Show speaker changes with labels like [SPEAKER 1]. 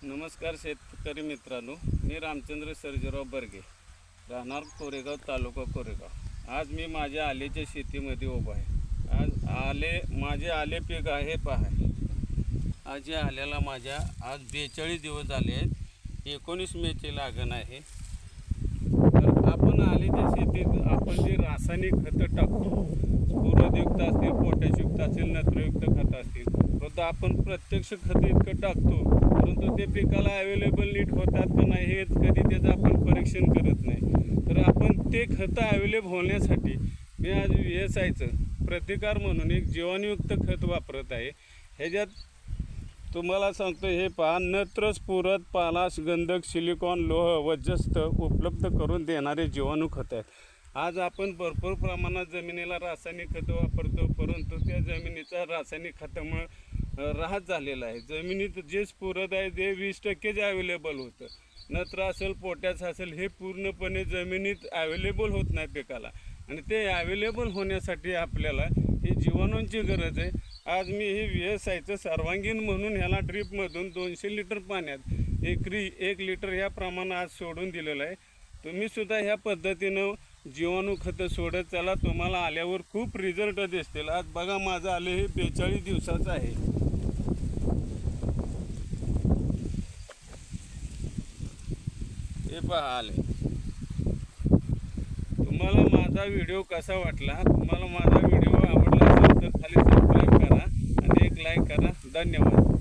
[SPEAKER 1] नमस्कार शेतकरी मित्रांनो, मी रामचंद्र सर्जेराव बर्गे, राहणार कोरेगाव, तालुका कोरेगाव। आज मी माझ्या आलेच्या शेतीमध्ये उभा आहे। आज माझे आले पीक आहे पहा। आज या आल्याला माझ्या आज 42 दिवस झाले आहेत। 19 मेची लागण आहे। तर आपण आलेच्या शेतीत आपण जे रासायनिक खतं टाकतो, स्फुरदयुक्त असतील, पोटॅशयुक्त असेल, नत्रयुक्त खतं असतील, तर आपण प्रत्यक्ष खतं इतकं टाकतो, परंतु ते पिकाला अवेलेबल नीट होतात का नाही हे कधी त्याचं आपण परीक्षण करत नाही। तर आपण ते खतं अवेलेबल होण्यासाठी मी आज VSIचं प्रतिकार म्हणून एक जीवाणुयुक्त खत वापरत आहे। ह्याच्यात तुम्हाला सांगतो, हे पहा, नत्र, स्फुरद, पालाश, गंधक, सिलिकॉन, लोह व जस्त उपलब्ध करून देणारे जीवाणू खत आहेत। आज आपण भरपूर प्रमाणात जमिनीला रासायनिक खतं वापरतो, परंतु त्या जमिनीचा रासायनिक खतामुळे ऱ्हास झालेला आहे। जमिनीत जे स्फुरद आहे ते 20% जे अवेलेबल होतं, नत्र असेल, पोटॅश असेल, हे पूर्णपणे जमिनीत अवेलेबल होत नाही पिकाला, आणि ते अवेलेबल होण्यासाठी आपल्याला ही जीवाणूंची गरज आहे। आज मी हे VSIचं सर्वांगीण म्हणून ह्याला ड्रीपमधून 200 लिटर पाण्यात एकरी 1 लिटर ह्या प्रमाणात आज सोडून दिलेलं आहे। तुम्हीसुद्धा ह्या पद्धतीनं जीवाणू खतं सोडत चला, तुम्हाला आल्यावर खूप रिझल्ट दिसतील। आज बघा, माझं आले हे 42 दिवसाचं आहे। हे पहा आले। तुम्हाला माझा व्हिडिओ कसा वाटला? तुम्हाला माझा व्हिडिओ आवडला असेल तर खाली सबस्क्राईब करा आणि एक लाईक करा। धन्यवाद।